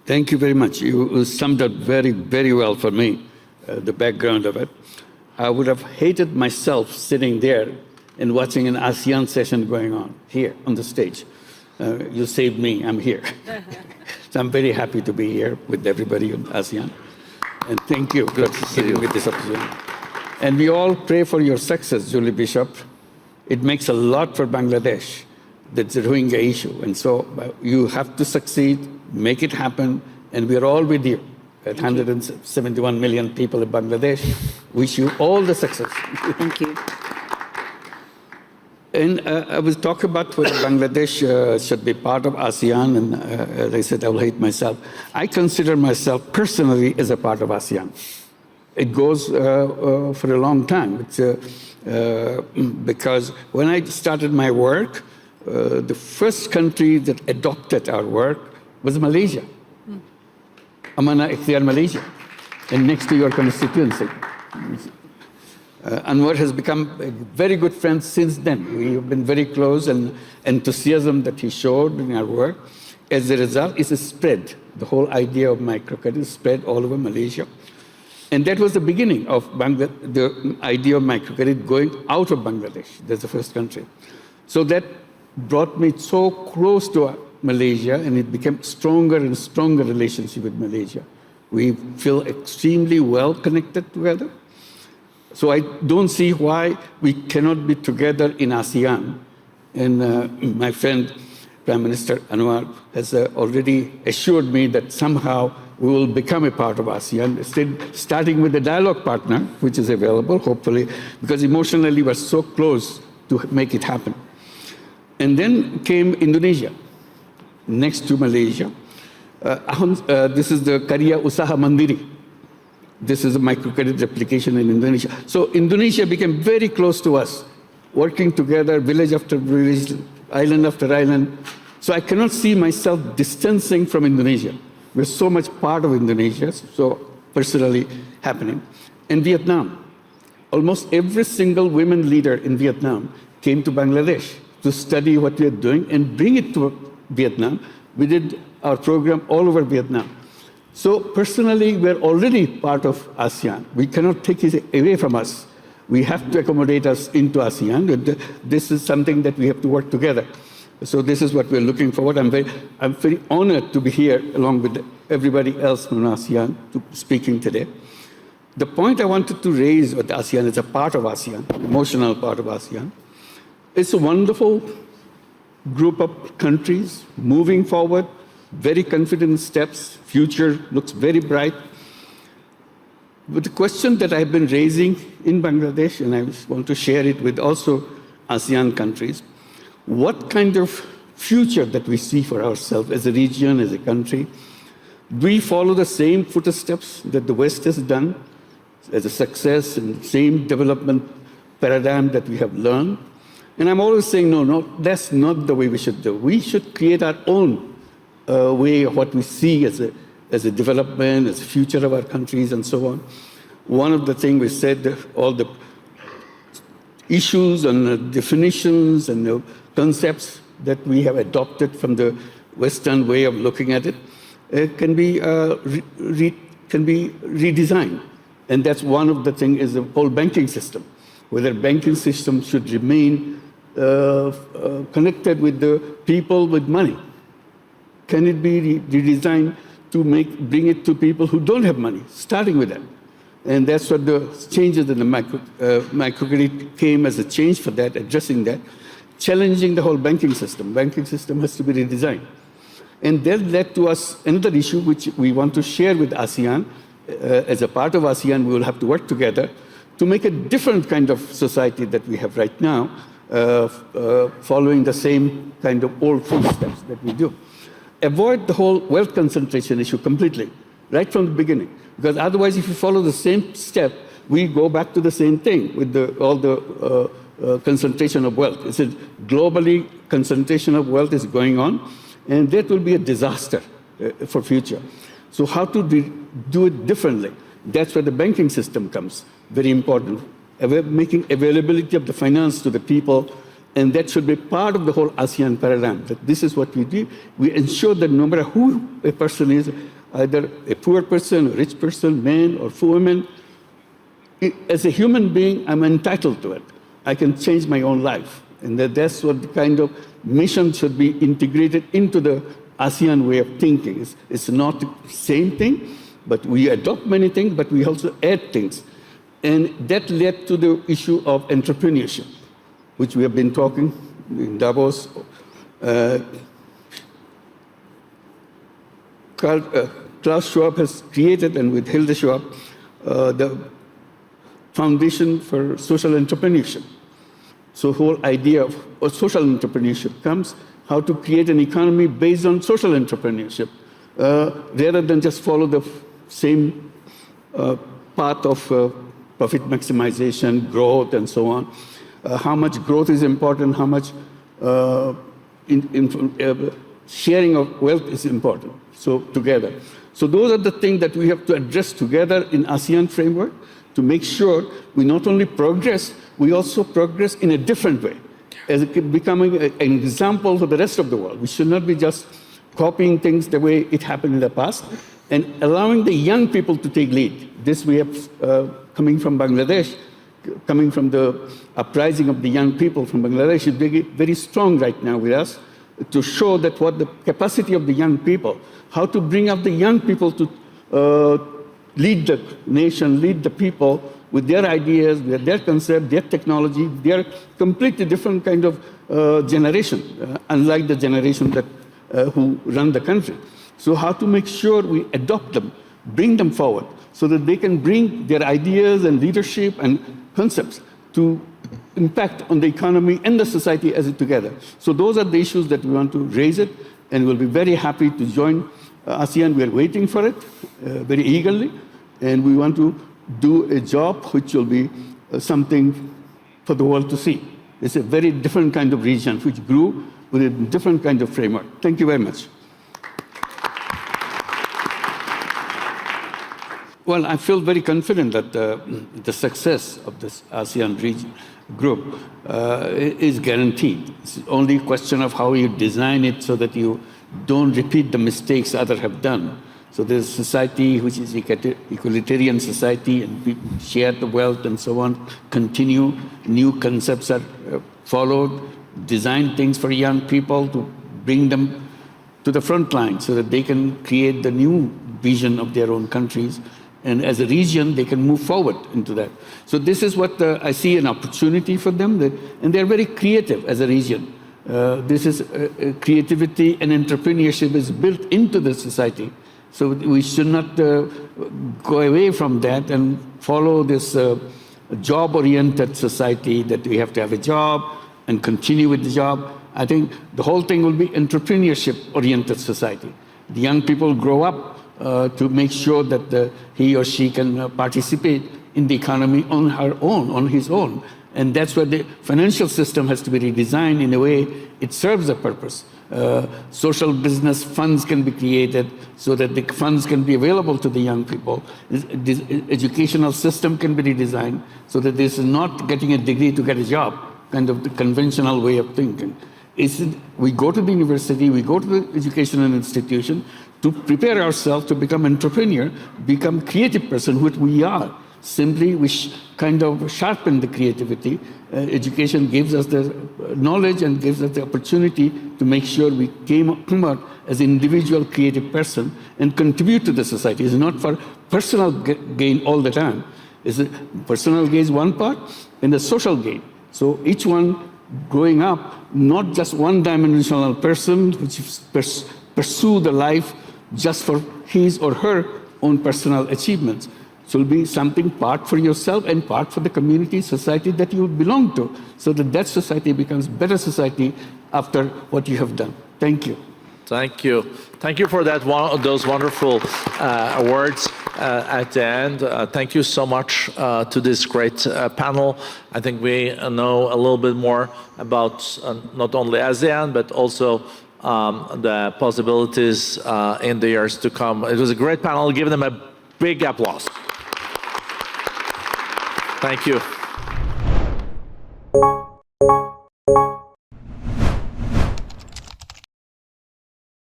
Thank you very much. You summed up very, very well for me, the background of it. I would have hated myself sitting there and watching an ASEAN session going on here on the stage. You saved me, I'm here. So I'm very happy to be here with everybody in ASEAN. And thank you for giving me this opportunity. And we all pray for your success, Julie Bishop. It makes a lot for Bangladesh, that's the Rohingya issue. And so you have to succeed, make it happen, and we're all with you. At 171 million people in Bangladesh, wish you all the success. Thank you. And I was talking about whether Bangladesh should be part of ASEAN, and as I said, I will hate myself. I consider myself personally as a part of ASEAN. It goes for a long time. It's, because when I started my work, the first country that adopted our work was Malaysia. Amana Ikhtiar, Malaysia, and next to your constituency. Anwar has become a very good friend since then. We have been very close, and enthusiasm that he showed in our work, as a result, is a spread. The whole idea of microcredit spread all over Malaysia. And that was the beginning of the idea of microcredit going out of Bangladesh. That's the first country. So that brought me so close to Malaysia, and it became stronger and stronger relationship with Malaysia. We feel extremely well connected together. So I don't see why we cannot be together in ASEAN. And my friend, Prime Minister Anwar, has already assured me that somehow we will become a part of ASEAN, starting with the dialogue partner, which is available, hopefully, because emotionally we're so close to make it happen. And then came Indonesia, next to Malaysia. This is the Karya Usaha Mandiri. This is a microcredit application in Indonesia. So Indonesia became very close to us, working together, village after village, island after island. So I cannot see myself distancing from Indonesia. We're so much part of Indonesia, so personally happening. And Vietnam, almost every single women leader in Vietnam came to Bangladesh to study what we are doing and bring it to Vietnam. We did our program all over Vietnam. So personally, we're already part of ASEAN. We cannot take it away from us. We have to accommodate us into ASEAN. This is something that we have to work together. So this is what we're looking forward. I'm very honored to be here along with everybody else from ASEAN speaking today. The point I wanted to raise with ASEAN is a part of ASEAN, emotional part of ASEAN. It's a wonderful group of countries moving forward, very confident steps, future looks very bright. But the question that I've been raising in Bangladesh, and I want to share it with also ASEAN countries, what kind of future that we see for ourselves as a region, as a country? Do we follow the same footsteps that the West has done as a success and the same development paradigm that we have learned? And I'm always saying, no, that's not the way we should do. We should create our own way of what we see as a development, as a future of our countries, and so on. One of the things we said, all the issues and definitions and the concepts that we have adopted from the Western way of looking at it can be redesigned. And that's one of the things is the whole banking system, whether banking system should remain connected with the people with money. Can it be redesigned to bring it to people who don't have money, starting with that? And that's what the changes in the microcredit came as a change for that, addressing that, challenging the whole banking system. Banking system has to be redesigned. And that led to us another issue which we want to share with ASEAN. As a part of ASEAN, we will have to work together to make a different kind of society that we have right now, following the same kind of old footsteps that we do. Avoid the whole wealth concentration issue completely, right from the beginning. Because otherwise, if you follow the same step, we go back to the same thing with all the concentration of wealth. It's a globally concentration of wealth is going on, and that will be a disaster for future. So how to do it differently? That's where the banking system comes, very important. Making availability of the finance to the people And that should be part of the whole ASEAN paradigm, that this is what we do. We ensure that no matter who a person is, either a poor person, a rich person, man or woman, as a human being, I'm entitled to it. I can change my own life. And that's what the kind of mission should be integrated into the ASEAN way of thinking. It's not the same thing, but we adopt many things, but we also add things. And that led to the issue of entrepreneurship, which we have been talking in Davos. Klaus Schwab has created, and with Hilde Schwab, the Foundation for Social Entrepreneurship. So the whole idea of social entrepreneurship comes, how to create an economy based on social entrepreneurship, rather than just follow the same path of profit maximization, growth, and so on. How much growth is important, how much sharing of wealth is important, so together. So those are the things that we have to address together in ASEAN framework to make sure we not only progress, we also progress in a different way, as it becoming an example for the rest of the world. We should not be just copying things the way it happened in the past, and allowing the young people to take lead. This we have coming from Bangladesh, coming from the uprising of the young people from Bangladesh is very, very strong right now with us, to show that what the capacity of the young people, how to bring up the young people to lead the nation, lead the people with their ideas, with their concept, their technology. They are completely different kind of generation, unlike the generation that who run the country. So how to make sure we adopt them, bring them forward, so that they can bring their ideas and leadership and concepts to impact on the economy and the society as it together. So those are the issues that we want to raise it, and we'll be very happy to join ASEAN. We are waiting for it very eagerly, and we want to do a job which will be something for the world to see. It's a very different kind of region which grew with a different kind of framework. Thank you very much. Well, I feel very confident that the success of this ASEAN region group is guaranteed. It's only a question of how you design it so that you don't repeat the mistakes others have done. So there's a society which is equalitarian society, and people share the wealth and so on, continue, new concepts are followed, design things for young people to bring them to the front line so that they can create the new vision of their own countries. And as a region, they can move forward into that. So this is what I see an opportunity for them, and they're very creative as a region. This is creativity and entrepreneurship is built into the society. So we should not go away from that and follow this job-oriented society that we have to have a job and continue with the job. I think the whole thing will be entrepreneurship-oriented society. The young people grow up to make sure that he or she can participate in the economy on her own, on his own. And that's where the financial system has to be redesigned in a way it serves a purpose. Social business funds can be created so that the funds can be available to the young people. This educational system can be redesigned so that this is not getting a degree to get a job, kind of the conventional way of thinking. We go to the university, we go to the educational institution to prepare ourselves to become entrepreneur, become creative person, which we are. Simply, we kind of sharpen the creativity. Education gives us the knowledge and gives us the opportunity to make sure we come out as an individual creative person and contribute to the society. It's not for personal gain all the time. It's personal gain is one part, and the social gain. So each one growing up, not just one-dimensional person which pursue the life just for his or her own personal achievements. So it will be something part for yourself and part for the community, society that you belong to, so that that society becomes better society after what you have done. Thank you. Thank you. Thank you for those wonderful words at the end. Thank you so much to this great panel. I think we know a little bit more about not only ASEAN, but also the possibilities in the years to come. It was a great panel. Give them a big applause. Thank you.